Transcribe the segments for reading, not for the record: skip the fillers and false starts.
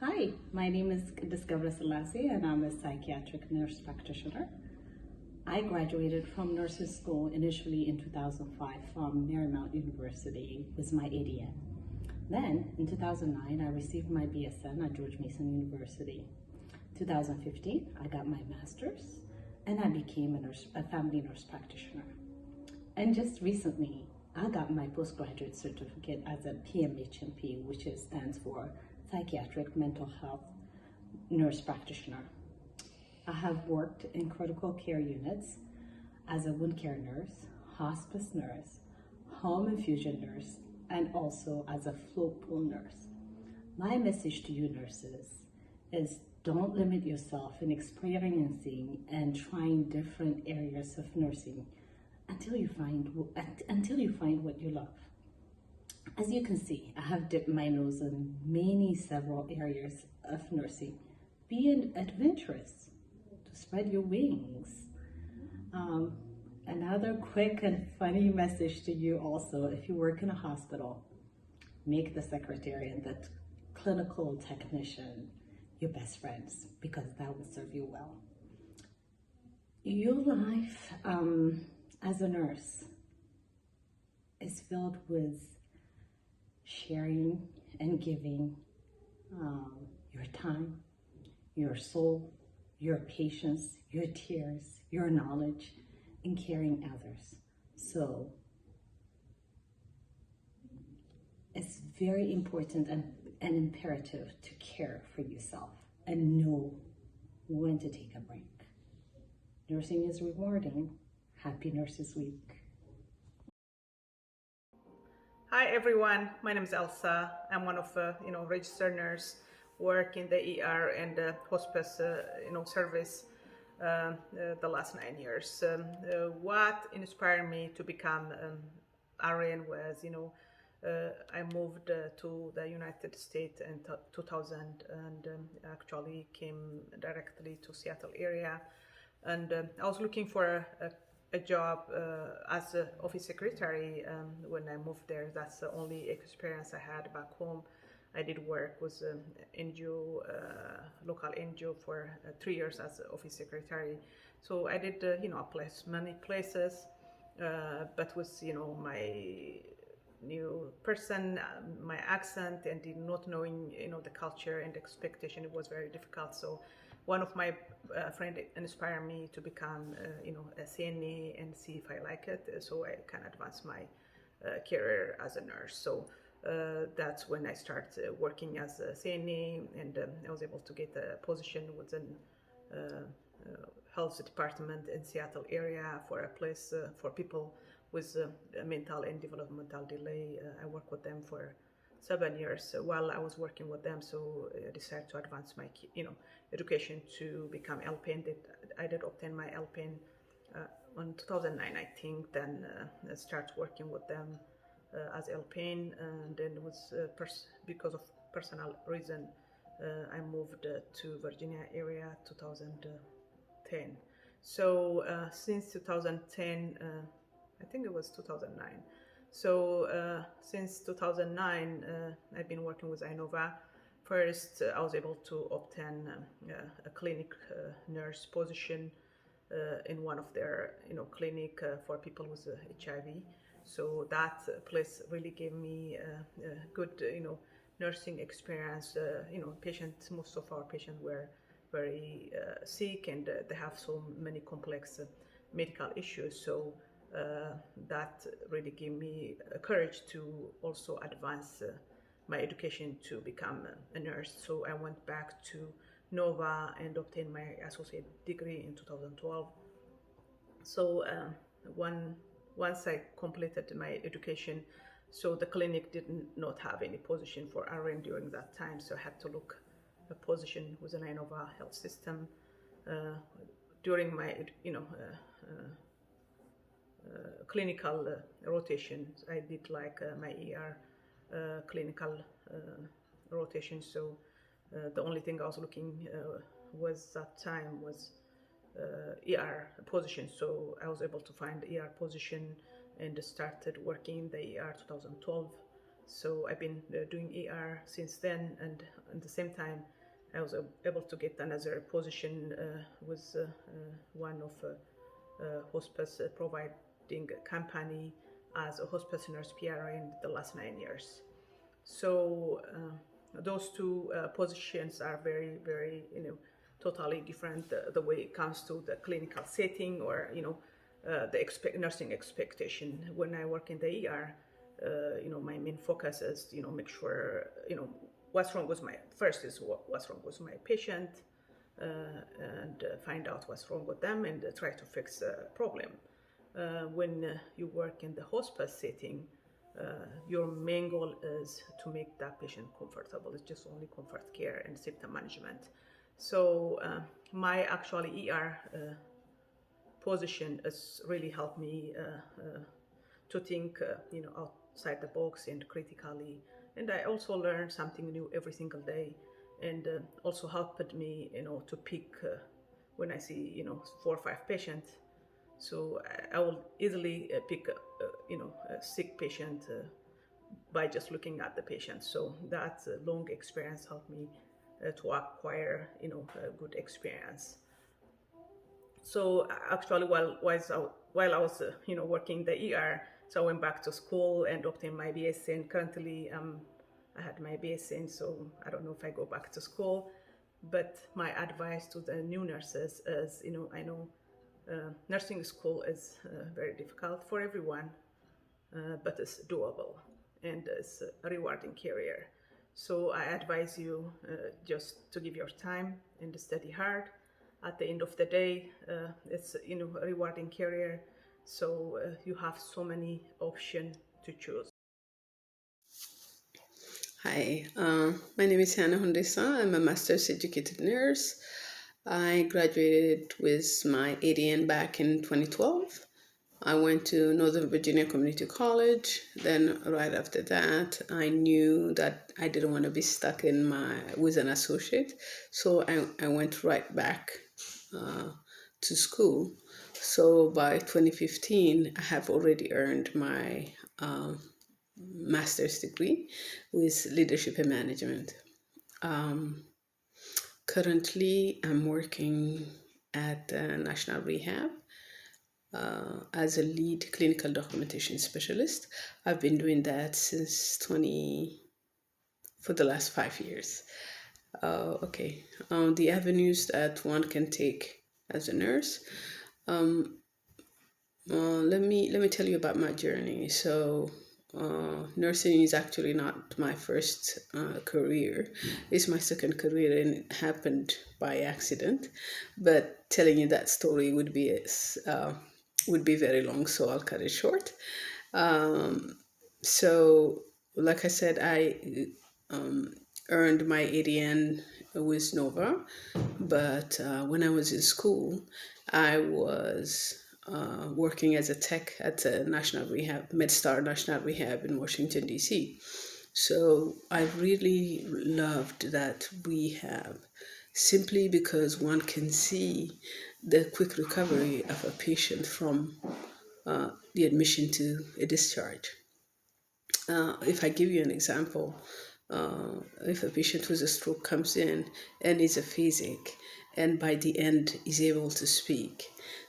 Hi, my name is Discover Selassie and I'm a psychiatric nurse practitioner. I graduated from nursing school initially in 2005 from Marymount University with my ADN. Then in 2009, I received my BSN at George Mason University. 2015, I got my master's and I became a family nurse practitioner. And just recently, I got my postgraduate certificate as a PMHNP, which stands for Psychiatric Mental Health Nurse Practitioner. I have worked in critical care units as a wound care nurse, hospice nurse, home infusion nurse, and also as a float pool nurse. My message to you nurses is don't limit yourself in experiencing and trying different areas of nursing until you find what you love. As you can see, I have dipped my nose in several areas of nursing. Be adventurous to spread your wings. Another quick and funny message to you also, if you work in a hospital, make the secretary and the clinical technician your best friends because that will serve you well. Your life as a nurse is filled with sharing and giving your time, your soul, your patience, your tears, your knowledge, and caring others. So it's very important and imperative to care for yourself and know when to take a break. Nursing is rewarding. Happy Nurses Week. Hi everyone, my name is Elsa. I'm one of registered nurse, work in the ER and hospice service the last 9 years. What inspired me to become RN was I moved to the United States in 2000 and actually came directly to Seattle area, and I was looking for a job as an office secretary when I moved there. That's the only experience I had back home. I did work with NGO, local NGO for 3 years as an office secretary. So I did, apply many places, but with, my new person, my accent, and not knowing, the culture and expectation, it was very difficult. So one of my friend inspired me to become, a CNA and see if I like it. So I can advance my career as a nurse. So that's when I started working as a CNA, and I was able to get a position within health department in Seattle area for a place for people with mental and developmental delay. I worked with them for 7 years while I was working with them, so I decided to advance my education to become LPN. I did obtain my LPN in 2009, I think. Then I started working with them as LPN, and then because of personal reason, I moved to Virginia area 2010. So since 2010, I think it was 2009. So since 2009, I've been working with Inova. First, I was able to obtain a clinic nurse position in one of their clinic for people with HIV. So that place really gave me good nursing experience. Most of our patients were very sick, and they have so many complex medical issues. So that really gave me courage to also advance my education to become a nurse. So I went back to Nova and obtained my associate degree in 2012. So once I completed my education, so the clinic did not have any position for RN during that time, so I had to look a position within Inova health system. During my clinical rotations, I did like my ER clinical rotation. So the only thing I was looking was that time was ER position. So I was able to find the ER position and started working in the ER 2012. So I've been doing ER since then, and at the same time, I was able to get another position with one of hospice providing company as a hospice nurse PR in the last 9 years. So those two positions are very, very, totally different. The way it comes to the clinical setting, or the nursing expectation. When I work in the ER, my main focus is make sure what's wrong with what's wrong with my patient, and find out what's wrong with them and try to fix the problem. When you work in the hospice setting, your main goal is to make that patient comfortable. It's just only comfort care and symptom management. So my actually ER position has really helped me to think outside the box and critically, and I also learn something new every single day, and also helped me to pick when I see 4 or 5 patients. So I will easily pick a sick patient by just looking at the patient. So that long experience helped me to acquire a good experience. So actually, while I was working the ER, so I went back to school and obtained my BSN. Currently, I had my BSN, so I don't know if I go back to school. But my advice to the new nurses is, I know nursing school is very difficult for everyone, but it's doable and it's a rewarding career. So I advise you just to give your time and study hard. At the end of the day, it's a rewarding career, so you have so many options to choose. Hi, my name is Hannah Hundesa. I'm a master's educated nurse. I graduated with my ADN back in 2012. I went to Northern Virginia Community College. Then right after that, I knew that I didn't want to be stuck with an associate. So I went right back to school. So by 2015, I have already earned my master's degree with leadership and management. Currently, I'm working at National Rehab as a lead clinical documentation specialist. I've been doing that for the last 5 years. The avenues that one can take as a nurse. Let me tell you about my journey. So, nursing is actually not my first career. It's my second career, and it happened by accident. But telling you that story would be very long, so I'll cut it short. So, like I said, I earned my ADN with Nova, but when I was in school, I was working as a tech at the National Rehab, MedStar National Rehab in Washington, D.C. So I really loved that rehab simply because one can see the quick recovery of a patient from the admission to a discharge. If I give you an example, if a patient with a stroke comes in and is aphasic and by the end is able to speak,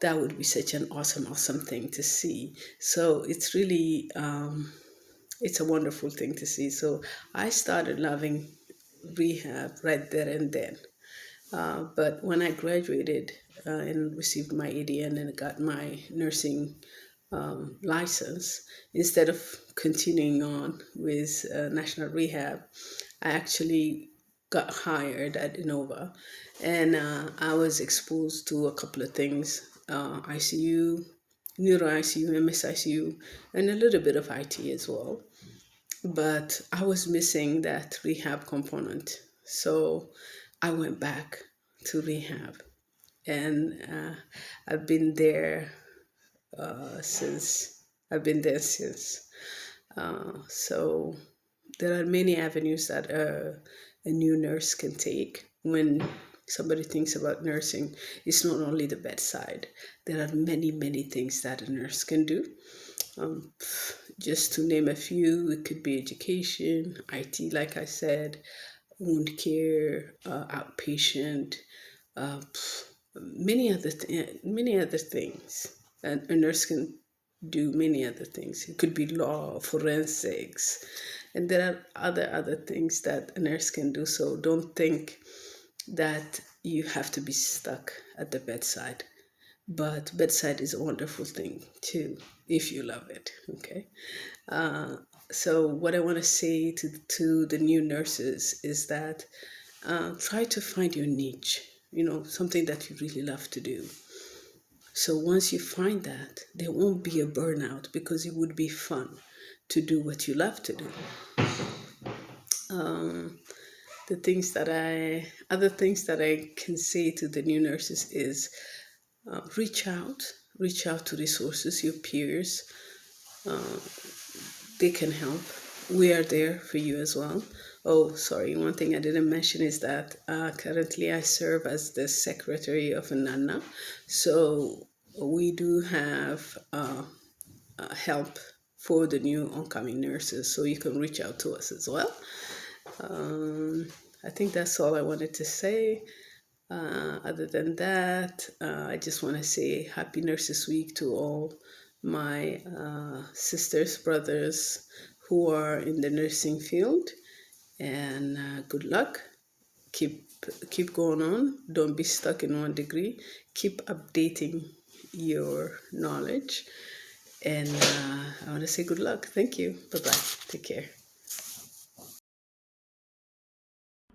that would be such an awesome thing to see. So it's really, it's a wonderful thing to see. So I started loving rehab right there and then. But when I graduated and received my ADN and got my nursing license, instead of continuing on with National Rehab, I actually got hired at Innova, and I was exposed to a couple of things: ICU, neuro ICU, MS ICU, and a little bit of IT as well. But I was missing that rehab component, so I went back to rehab, and I've been there since. I've been there since. So there are many avenues that a new nurse can take when somebody thinks about nursing. It's not only the bedside. There are many things that a nurse can do. Just to name a few, it could be education, IT, like I said, wound care, outpatient, uh, many other things. And a nurse can do many other things. It could be law, forensics, and there are other things that a nurse can do. So don't think that you have to be stuck at the bedside. But bedside is a wonderful thing too, if you love it. Okay. Uh, so what I want to say to the new nurses is that try to find your niche. Something that you really love to do. So once you find that, there won't be a burnout because it would be fun to do what you love to do. The other things that I can say to the new nurses is reach out to resources, your peers. They can help. We are there for you as well. Oh, sorry, one thing I didn't mention is that currently I serve as the secretary of NANA. So we do have help for the new oncoming nurses, so you can reach out to us as well. I think that's all I wanted to say. Other than that, I just want to say Happy Nurses Week to all my sisters, brothers who are in the nursing field, and good luck. Keep going on. Don't be stuck in one degree. Keep updating your knowledge, and I want to say good luck. Thank you. Bye-bye. Take care.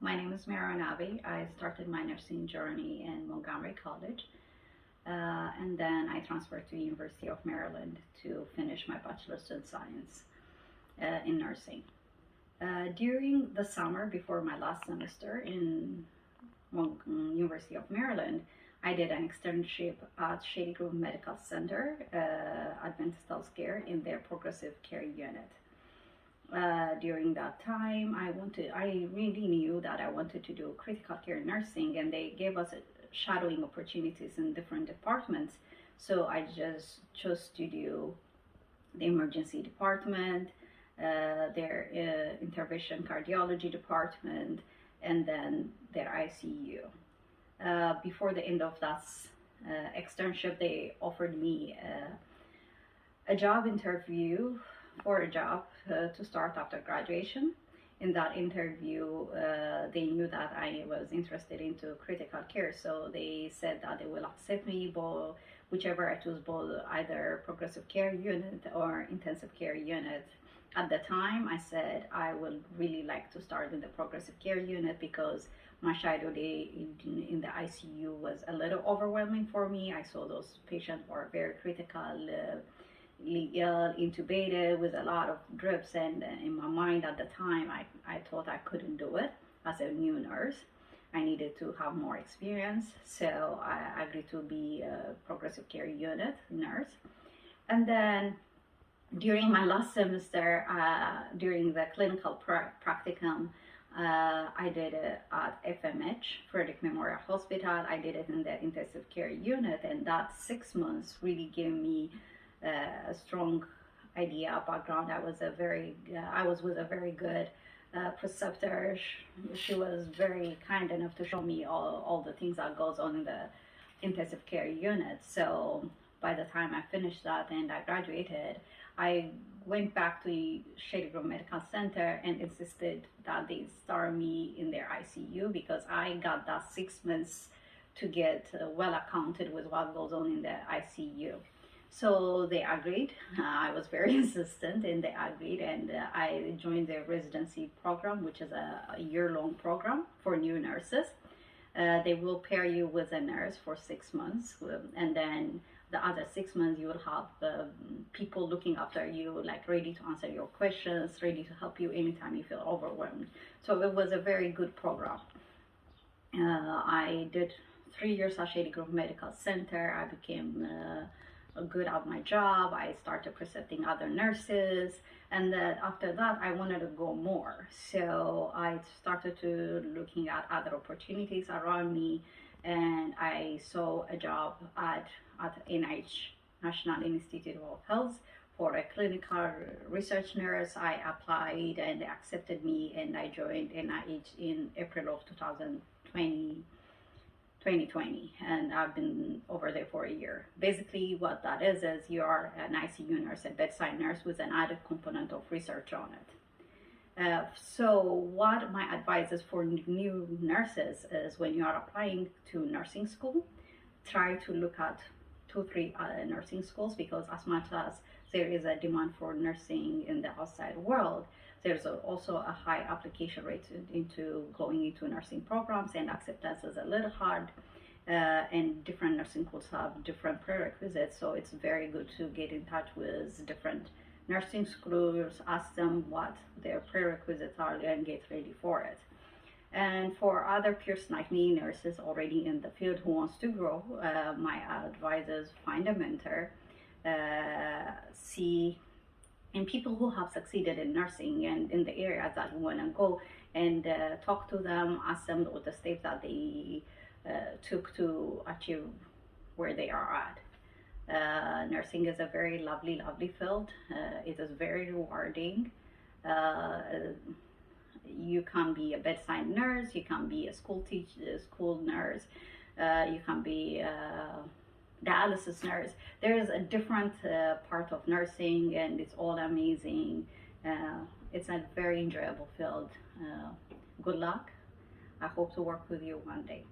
My name is Mara Navi. I started my nursing journey in Montgomery College, and then I transferred to University of Maryland to finish my bachelor's in science in nursing. During the summer before my last semester in University of Maryland, I did an externship at Shady Grove Medical Center, Adventist Health Care, in their progressive care unit. During that time, I really knew that I wanted to do critical care nursing, and they gave us shadowing opportunities in different departments. So I just chose to do the emergency department, their intervention cardiology department, and then their ICU. Before the end of that externship, they offered me a job interview for a job to start after graduation. In that interview, they knew that I was interested into critical care, so they said that they will accept me, but whichever I choose, both either progressive care unit or intensive care unit. At the time, I said I would really like to start in the progressive care unit because my shadow day in the ICU was a little overwhelming for me. I saw those patients who are very critical, ill, intubated with a lot of drips, and in my mind at the time I thought I couldn't do it as a new nurse. I needed to have more experience, so I agreed to be a progressive care unit nurse. And then during my last semester, during the clinical practicum, I did it at FMH, Frederick Memorial Hospital. I did it in the intensive care unit, and that 6 months really gave me a strong idea background. I was with a very good preceptor. She was very kind enough to show me all the things that goes on in the intensive care unit. So by the time I finished that and I graduated, I went back to Shady Grove Medical Center and insisted that they start me in their ICU because I got that 6 months to get well acquainted with what goes on in the ICU. So they agreed. I was very insistent, and they agreed, and I joined the residency program, which is a year-long program for new nurses. They will pair you with a nurse for 6 months, and then the other 6 months you will have people looking after you, like ready to answer your questions, ready to help you anytime you feel overwhelmed. So it was a very good program. I did 3 years at Shady Grove Medical Center. I became good at my job. I started precepting other nurses, and then after that I wanted to go more, so I started to looking at other opportunities around me, and I saw a job at NIH, National Institute of Health, for a clinical research nurse. I applied and they accepted me, and I joined NIH in April of 2020, and I've been over there for a year. Basically, what that is you are an ICU nurse, a bedside nurse with an added component of research on it. So what my advice is for new nurses is, when you are applying to nursing school, try to look at 2-3 nursing schools, because as much as there is a demand for nursing in the outside world, there's also a high application rate into going into nursing programs, and acceptance is a little hard, and different nursing schools have different prerequisites, so it's very good to get in touch with different nursing schools, ask them what their prerequisites are, and get ready for it. And for other peers like me, nurses already in the field who wants to grow, my advice is find a mentor, see and people who have succeeded in nursing and in the area that you want to go, and talk to them, ask them what the steps that they took to achieve where they are at. Nursing is a very lovely field. It is very rewarding. You can be a bedside nurse, you can be a school nurse, you can be a dialysis nurse. There is a different part of nursing, and it's all amazing. It's a very enjoyable field. Good luck. I hope to work with you one day.